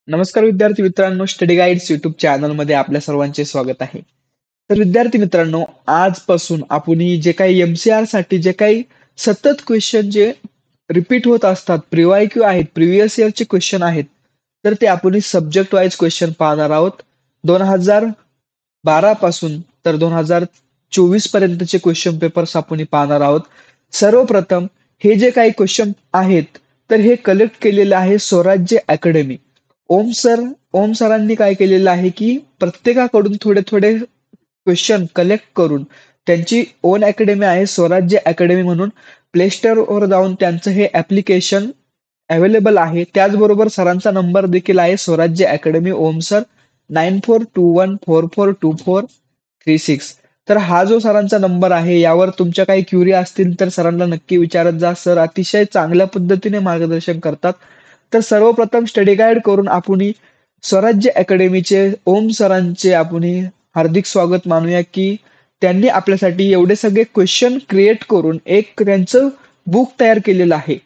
नमस्कार विद्यार्थी मित्रांनो, स्टडी गाईड्स युट्यूब चॅनलमध्ये आपल्या सर्वांचे स्वागत आहे. तर विद्यार्थी मित्रांनो, आजपासून आपण जे काही MCR साठी जे काही सतत क्वेश्चन जे रिपीट होत असतात, प्रिवायक्यू आहेत, प्रिव्हियस इयरचे क्वेश्चन आहेत, तर ते आपण सब्जेक्ट वाईज क्वेश्चन पाहणार आहोत. 2012 पासून तर 2024 पर्यंतचे क्वेश्चन पेपर्स आपण पाहणार आहोत. सर्वप्रथम हे जे काही क्वेश्चन आहेत, तर हे कलेक्ट केलेले आहे स्वराज्य अकॅडमी. ओम सरांनी काय केलेलं आहे की प्रत्येकाकडून थोडे थोडे क्वेश्चन कलेक्ट करून त्यांची ओन अकॅडमी आहे स्वराज्य अकॅडमी म्हणून. प्ले स्टोअरवर जाऊन त्यांचं हे ऍप्लिकेशन अवेलेबल आहे. त्याचबरोबर सरांचा नंबर देखील आहे स्वराज्य अकॅडमी ओम सर 9421442436. तर हा जो सरांचा नंबर आहे यावर तुमच्या काही क्युरी असतील तर सरांना नक्की विचारत जा. सर अतिशय चांगल्या पद्धतीने मार्गदर्शन करतात. तर सर्वप्रथम स्टडी गाईड करून आपण स्वराज्य अकॅडमीचे ओम सरांचे आपण हार्दिक स्वागत मानूया की त्यांनी आपल्यासाठी एवढे सगळे क्वेश्चन क्रिएट करून एक त्यांचं बुक तयार केलेलं आहे.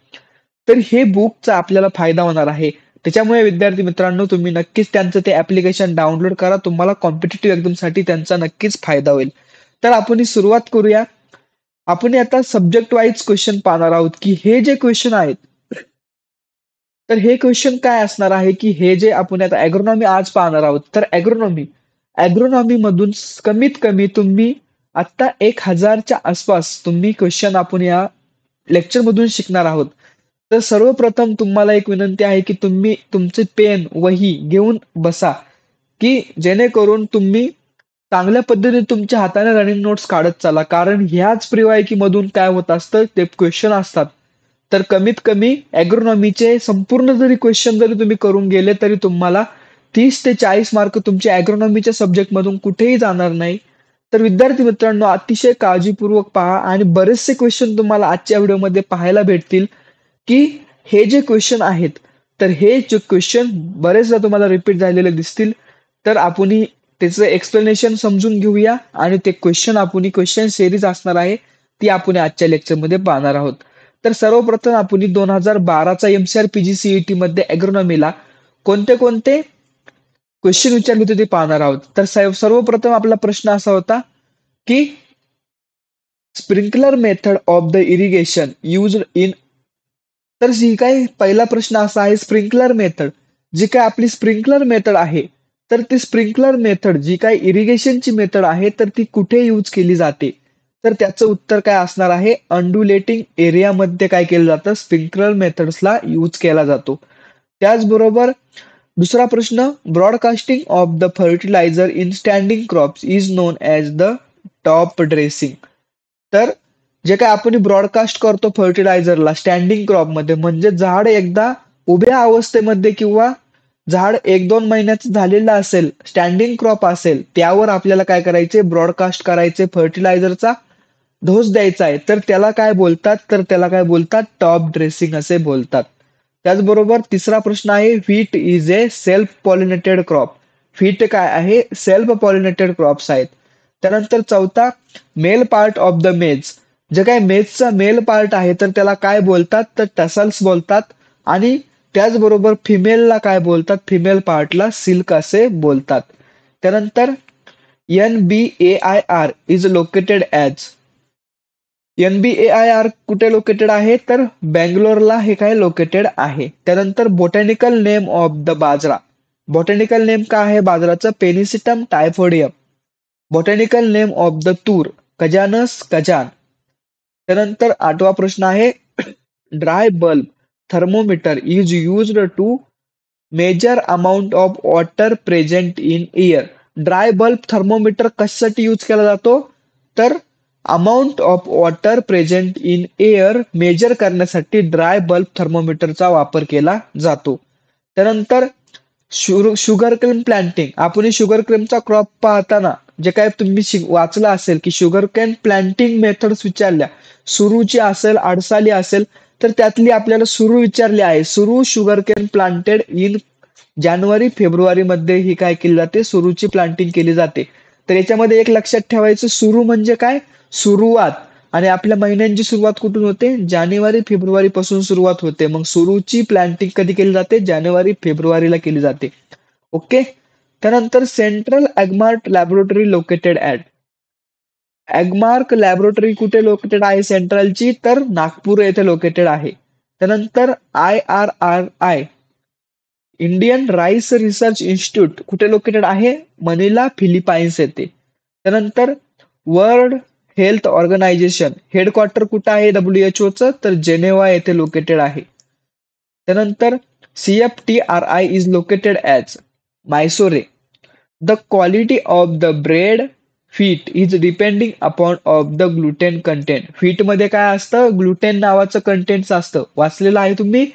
तर हे बुकचा आपल्याला फायदा होणार आहे. त्याच्यामुळे विद्यार्थी मित्रांनो, तुम्ही नक्कीच त्यांचं ते ऍप्लिकेशन डाउनलोड करा. तुम्हाला कॉम्पिटिटिव्ह एक्झामसाठी त्यांचा नक्कीच फायदा होईल. तर आपण सुरुवात करूया. आपण आता सब्जेक्ट वाईज क्वेश्चन पाहणार आहोत की हे जे क्वेश्चन आहेत, तर हे क्वेश्चन काय असणार आहे की हे जे आपण आता ॲग्रोनॉमी आज पाहणार आहोत, तर ॲग्रोनॉमी मधून कमीत कमी तुम्ही आता 1000च्या आसपास तुम्ही क्वेश्चन आपण या लेक्चर मधून शिकणार आहोत. तर सर्वप्रथम तुम्हाला एक विनंती आहे की तुम्ही तुमचे पेन वही घेऊन बसा की जेणेकरून तुम्ही चांगल्या पद्धतीने तुमच्या हाताने रनिंग नोट्स काढत चाला. कारण ह्याच प्रिवायकी मधून काय होत असतं, ते क्वेश्चन असतात. तर कमीत कमी ॲग्रोनॉमीचे संपूर्ण जरी क्वेश्चन जरी तुम्ही करून गेले तरी तुम्हाला 30 ते 40 मार्क तुमच्या ॲग्रोनॉमीच्या सब्जेक्ट मधून कुठेही जाणार नाही. तर विद्यार्थी मित्रांनो, अतिशय काळजीपूर्वक पहा आणि बरेचसे क्वेश्चन तुम्हाला आजच्या व्हिडिओमध्ये पाहायला भेटतील की हे जे क्वेश्चन आहेत, तर हे जे क्वेश्चन बरेचदा तुम्हाला रिपीट झालेले दिसतील. तर आपण त्याचं एक्सप्लेनेशन समजून घेऊया आणि ते क्वेश्चन सिरीज असणार आहे ती आपण आजच्या लेक्चरमध्ये पाहणार आहोत. तर सर्वप्रथम आपण 2012चा MCR PGCET मध्ये ॲग्रोनॉमीला कोणते कोणते क्वेश्चन विचारले होते ते पाहणार आहोत. तर सर्वप्रथम आपला प्रश्न असा होता की sprinkler method of the irrigation used in. तर जी काही पहिला प्रश्न असा आहे, स्प्रिंकलर मेथड, जी काय आपली स्प्रिंकलर मेथड आहे, तर ती स्प्रिंकलर मेथड जी काही इरिगेशनची मेथड आहे तर ती कुठे यूज केली जाते. तर त्याचं उत्तर काय असणार आहे, अंडुलेटिंग एरियामध्ये काय केलं जातं, स्प्रिंकलर मेथड्सला यूज केला जातो. त्याचबरोबर दुसरा प्रश्न, broadcasting of the fertiliser in standing crops is known as the top dressing. तर जे काय आपण ब्रॉडकास्ट करतो फर्टिलायझरला स्टँडिंग क्रॉप मध्ये, म्हणजे झाड एकदा उभ्या अवस्थेमध्ये किंवा झाड 1-2 महिन्याचं झालेलं असेल, स्टँडिंग क्रॉप असेल, त्यावर आपल्याला काय करायचे, ब्रॉडकास्ट करायचे, फर्टिलायझरचा डोस द्यायचा आहे. तर त्याला काय बोलतात, टॉप ड्रेसिंग असे बोलतात. त्याचबरोबर तिसरा प्रश्न आहे, wheat is a self pollinated crop. Wheat काय आहे, सेल्फ पॉलिनेटेड क्रॉप्स आहेत. त्यानंतर चौथा, मेल पार्ट ऑफ द मेज, जे काय मेजचा मेल पार्ट आहे तर त्याला काय बोलतात, तर टसल्स बोलतात. आणि त्याचबरोबर फिमेलला काय बोलतात, फिमेल पार्टला सिल्क असे बोलतात. त्यानंतर NBAIR is located as. NBAIR कुठे लोकेटेड आहे, तर बँगलोरला हे काय लोकेटेड आहे. त्यानंतर botanical name of the bajra. Botanical name काय आहे बाजराचं, पेनिसिटम टायफोडियम. Botanical name of the tur, कजानस कजान. त्यानंतर 8वा प्रश्न आहे, dry bulb thermometer is used to measure amount of water present in air. Dry bulb thermometer कशासाठी यूज केला जातो, तर amount of water present in air measure करण्यासाठी ड्राय बल्ब थर्मोमीटरचा वापर केला जातो. त्यानंतर शुगर केन प्लांटिंग, आपण शुगर केनचा क्रॉप पाहताना जे काय तुम्ही वाचलं असेल की शुगर केन प्लांटिंग मेथड्स विचारल्या, सुरूची असेल, अडसाली असेल, तर त्यातली आपल्याला सुरू विचारली आहे. सुरू शुगर केन प्लांटेड इन जानेवारी-फेब्रुवारी मध्ये ही काय केली जाते, सुरूची प्लांटिंग केली जाते. तर याच्यामध्ये एक लक्षात ठेवायचं, सुरू म्हणजे काय, सुरुवात. आणि आपल्या महिन्यांची सुरुवात कुठून होते? जानेवारी फेब्रुवारी पासून सुरुवात होते. मग सुरूची प्लांटिंग कधी केली जाते? जानेवारी फेब्रुवारीला केली जाते. ओके. त्यानंतर central Agmark laboratory located at. Agmark laboratory कुठे लोकेटेड आहे सेंट्रलची? तर नागपूर येथे लोकेटेड आहे. त्यानंतर IRRI Indian rice research institute कुठे लोकेटेड आहे? मनिला, फिलिपाईन्स येथे. त्यानंतर वर्ल्ड हेल्थ ऑर्गनायझेशन हेडक्वार्टर कुठं आहे WHO चं? तर जेनेवा येथे लोकेटेड आहे. त्यानंतर CFTRI is located as Mysore. The quality of the bread wheat is depending upon of the gluten content. व्हीटमध्ये काय असतं? ग्लुटेन नावाचं कंटेंट असतं. वाचलेलं आहे तुम्ही?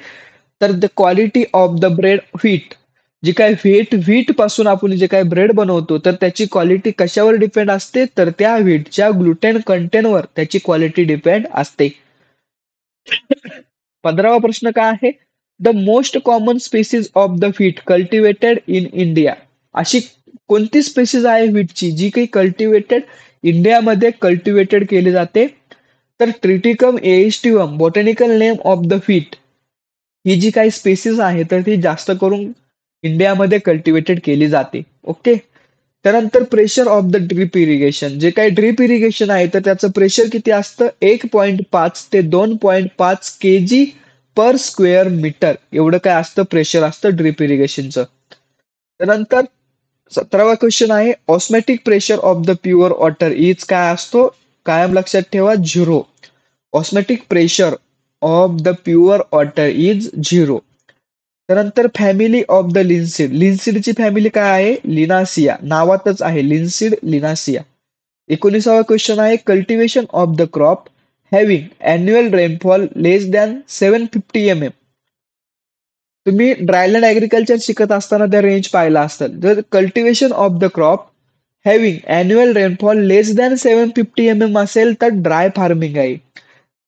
तर the quality of the bread wheat, जी काय व्हीट पासून आपण जे काय ब्रेड बनवतो तर त्याची क्वालिटी कशावर डिपेंड असते? तर त्या व्हीटच्या ग्लुटेन कंटेंटवर त्याची क्वालिटी डिपेंड असते. 15वा प्रश्न काय आहे? The most common species of the wheat cultivated in India. अशी कोणती स्पेसिस आहे व्हीटची जी काही कल्टिवेटेड इंडियामध्ये कल्टिवेटेड केली जाते? तर Triticum aestivum botanical name of the wheat ही जी काही स्पेसिस आहे तर ती जास्त करून इंडियामध्ये कल्टिवेटेड केली जाते. ओके. त्यानंतर pressure of the drip irrigation, जे काही ड्रीप इरिगेशन आहे तर त्याचं प्रेशर किती असतं? 1.5 ते 2.5 kg पर स्क्वेअर मीटर एवढं काय असतं? प्रेशर असतं ड्रीप इरिगेशनचं. त्यानंतर 17वा क्वेश्चन आहे osmotic pressure of the pure water is काय असतो? कायम लक्षात ठेवा 0. Osmotic pressure of the pure water is 0. त्यानंतर फॅमिली ऑफ द लिन्सीड. लिन्सीडची फॅमिली काय आहे? लिनासिया. नावातच आहे लिन्सीड, लिनासिया. 19वा क्वेश्चन आहे cultivation of the crop having annual rainfall less than 750 mm. तुम्ही ड्रायलँड ऍग्रिकल्चर शिकत असताना त्या रेंज पाहिला असेल. जर cultivation of the crop having annual rainfall less than 750 mm असेल तर ड्राय फार्मिंग आहे.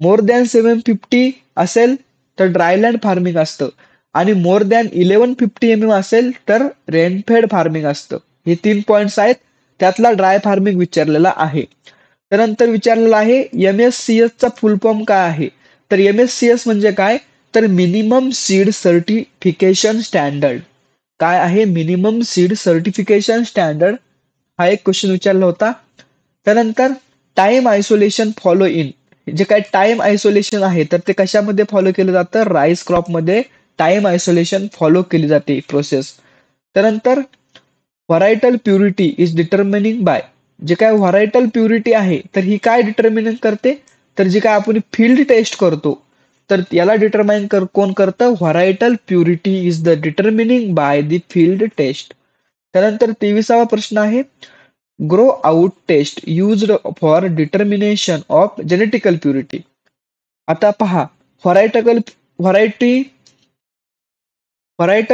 मोर दॅन 750 असेल तर ड्रायलँड फार्मिंग असतं आणि मोर दॅन 1150 mm असेल तर रेनफेड फार्मिंग असतं. हे 3 पॉइंट्स आहेत. त्यातला ड्राय फार्मिंग विचारलेला आहे. त्यानंतर विचारलेला आहे MSCS चा फुल फॉर्म काय आहे? तर MSCS म्हणजे काय? तर मिनिमम सीड सर्टिफिकेशन स्टँडर्ड. काय आहे? मिनिमम सीड सर्टिफिकेशन स्टँडर्ड हा एक क्वेश्चन विचारला होता. त्यानंतर टाइम आयसोलेशन फॉलो इन, जे काय टाइम आयसोलेशन आहे तर ते कशामध्ये फॉलो केलं जातं? राईस क्रॉपमध्ये टाइम आयसोलेशन फॉलो केली जाते प्रोसेस. त्यानंतर व्हरायटल प्युरिटी इज डिटर्मिनिंग बाय, जे काय व्हरायटल प्युरिटी आहे तर ही काय डिटर्मिनिंग करते? तर जे काय आपण फील्ड टेस्ट करतो तर याला डिटरमाइन कोण करतं? Varietal purity is the determining by the field test. त्यानंतर 23वा प्रश्न आहे grow out test used for determination of genetical purity. आता पहा varietal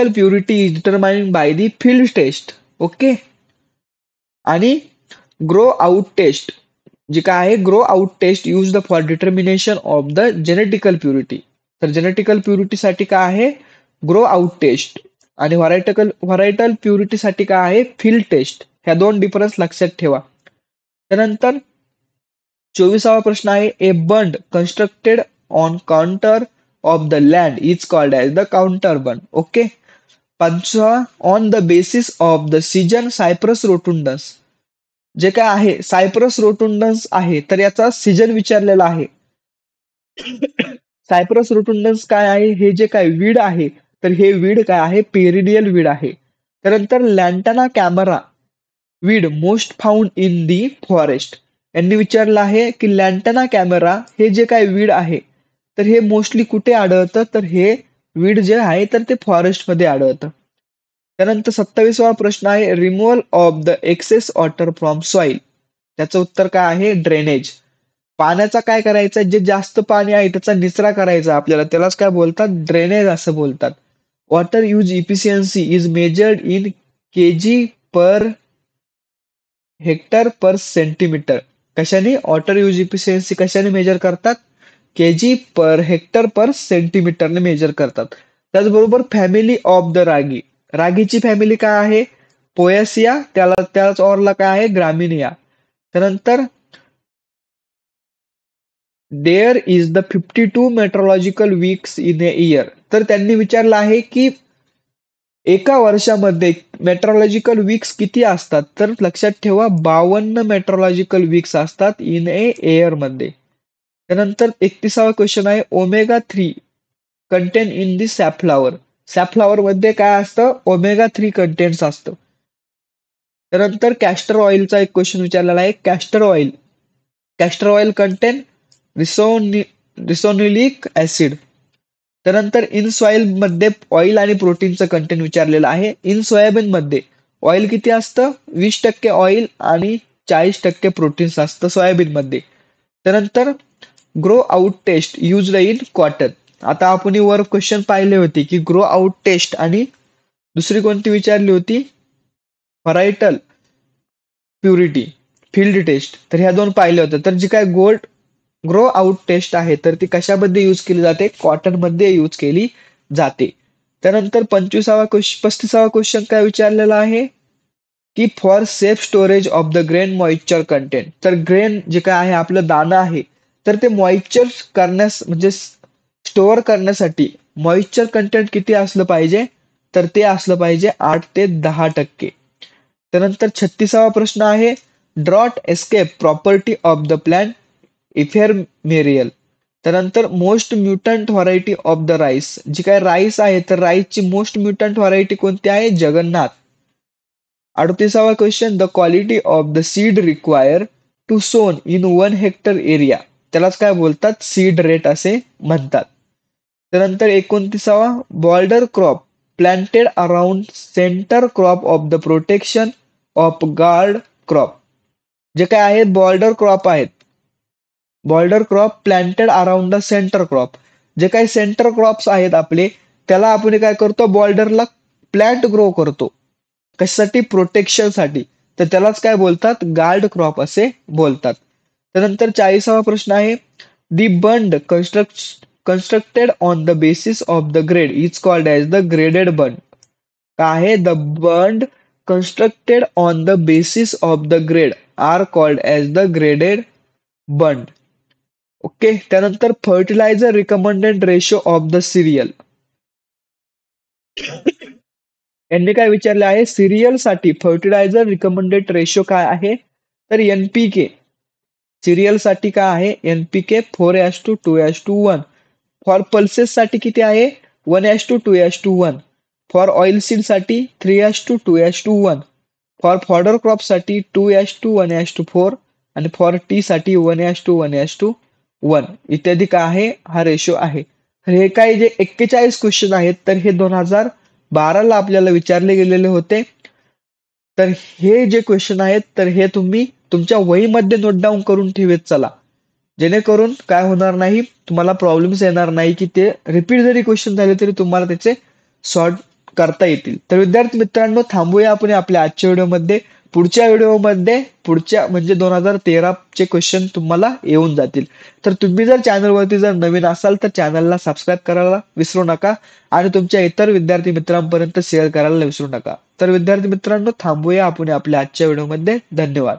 purity is determined by the field test. Okay. आणि ग्रो आउट टेस्ट जी काय आहे? Grow out test used for determination of the genetical purity. तर genetical प्युरिटीसाठी काय आहे? Grow out test. आणि व्हरायटल प्युरिटीसाठी काय आहे? Field test. ह्या 2 डिफरन्स लक्षात ठेवा. त्यानंतर 24वा प्रश्न आहे a bund constructed on contour of the land is called as the contour bund. Okay. 5वा on the basis of the season Cyperus rotundus, जे काय आहे सायप्रस रोटुंडन्स आहे तर याचा सीजन विचारलेला आहे. सायप्रस रोटुंडन्स काय आहे? हे जे काय वीड आहे तर हे वीड काय आहे? पेरिडियल वीड आहे. त्यानंतर Lantana camara weed most found in the forest. यांनी विचारलं आहे की लॅन्टाना कॅमेरा हे जे काय वीड आहे तर हे मोस्टली कुठे आढळतं? तर हे वीड जे आहे तर ते फॉरेस्टमध्ये आढळतं. त्यानंतर 27वा प्रश्न आहे removal of the excess water from soil. त्याचं उत्तर काय आहे? ड्रेनेज. पाण्याचा काय करायचं? जे जास्त पाणी आहे त्याचा निचरा करायचा आपल्याला, त्यालाच काय बोलतात? ड्रेनेज असं बोलतात. Water use efficiency is measured in kg per hectare per centimetre. कशाने? वॉटर यूज इफिशियन्सी कशाने मेजर करतात? kg पर हेक्टर पर सेंटीमीटरने मेजर करतात. त्याचबरोबर फॅमिली ऑफ द रागी. रागीची फॅमिली काय आहे? पोएसिया. त्याच ऑरला काय आहे? ग्रामिनिया. त्यानंतर there is the 52 meteorological weeks in a year. तर त्यांनी विचारलं आहे की एका वर्षामध्ये मेट्रोलॉजिकल वीक्स किती असतात? तर लक्षात ठेवा 52 मेट्रोलॉजिकल वीक्स असतात इन ए इयर मध्ये. त्यानंतर 31वा क्वेश्चन आहे omega 3 contain in the safflower. Safflower मध्ये काय असतं? ओमेगा 3 कंटेंट्स असतं. त्यानंतर कॅस्टर ऑइलचा एक क्वेश्चन विचारलेला आहे. Castor oil contain ricinoleic acid. त्यानंतर इन सॉइल मध्ये ऑइल आणि प्रोटीनचं कंटेंट विचारलेलं आहे. इन सोयाबीन मध्ये ऑइल किती असतं? 20% ऑइल आणि 40% प्रोटीन्स असतं सोयाबीन मध्ये. त्यानंतर grow out test used in cotton. आता आपण वर क्वेश्चन पाहिले होते की ग्रो आउट टेस्ट आणि दुसरी कोणती विचारली होती? व्हरायटल प्युरिटी फील्ड टेस्ट. तर ह्या दोन पाहिल्या होत्या. तर जी काय ग्रो आउट टेस्ट आहे तर ती कशामध्ये यूज केली जाते? कॉटन मध्ये यूज केली जाते. त्यानंतर 35वा क्वेश्चन काय विचारलेला आहे की for safe storage of the grain moisture content. तर ग्रेन जे काय आहे आपलं दाणं आहे तर ते मॉइश्चर करण्यास म्हणजे स्टोअर करण्यासाठी मॉइश्चर कंटेंट किती असलं पाहिजे? तर ते असलं पाहिजे 8 ते 10%. त्यानंतर 36वा प्रश्न आहे drought escape property of the plant ephemeral. त्यानंतर most mutant variety of the rice. जी काय राईस आहे तर राईसची मोस्ट म्युटंट व्हरायटी कोणती आहे? जगन्नाथ. 38वा question the quality of the seed require to sown in 1 hectare area. त्यालाच काय बोलतात? सीड रेट असे म्हणतात. त्यानंतर 29वा border crop planted around centre crop of the protection of guard crop. जे काय आहेत बॉर्डर क्रॉप आहेत. Border crop planted around the centre crop. जे काही सेंटर क्रॉप्स आहेत आपले त्याला आपण काय करतो? बॉर्डरला प्लांट ग्रो करतो. कशासाठी? प्रोटेक्शनसाठी. तर त्यालाच काय बोलतात? गार्ड क्रॉप असे बोलतात. त्यानंतर 40वा प्रश्न आहे दी बंड constructed on the basis of the grade is called as the graded bund. काय आहे? The bund constructed on the basis of the grade are called as the graded bund. Okay. त्यानंतर fertiliser recommended ratio of the cereal. यांनी काय विचारले आहे? Serial साठी fertiliser recommended ratio काय आहे? तर एनपीके. सिरियल साठी काय आहे? एनपीके 4:2:1. फॉर पल्सेस साठी किती आहे? 1:2:1. फॉर ऑइल सीड साठी 3:2:1. फॉर फॉडर क्रॉप साठी 2:1:4 आणि फॉर टी साठी 1:1:1 इत्यादी काय आहे? हा रेशो आहे. हे काय जे 41 क्वेश्चन आहेत तर हे 2012ला आपल्याला विचारले गेलेले होते. तर हे जे क्वेश्चन आहेत तर हे तुम्ही तुमच्या वहीमध्ये नोट डाऊन करून ठेवत चला. जेणेकरून काय होणार नाही, तुम्हाला प्रॉब्लेम्स येणार नाही की ते रिपीट जरी क्वेश्चन झाले तरी तुम्हाला त्याचे सॉल्व करता येतील. तर विद्यार्थी मित्रांनो थांबूया आपण आपल्या आजच्या व्हिडिओमध्ये. पुढच्या व्हिडिओमध्ये पुढच्या म्हणजे 2013 चे क्वेश्चन तुम्हाला येऊन जातील. तर तुम्ही जर चॅनलवरती जर नवीन असाल तर चॅनलला सबस्क्राईब करायला विसरू नका आणि तुमच्या इतर विद्यार्थी मित्रांपर्यंत शेअर करायला विसरू नका. तर विद्यार्थी मित्रांनो थांबूया आपण आपल्या आजच्या व्हिडिओमध्ये. धन्यवाद.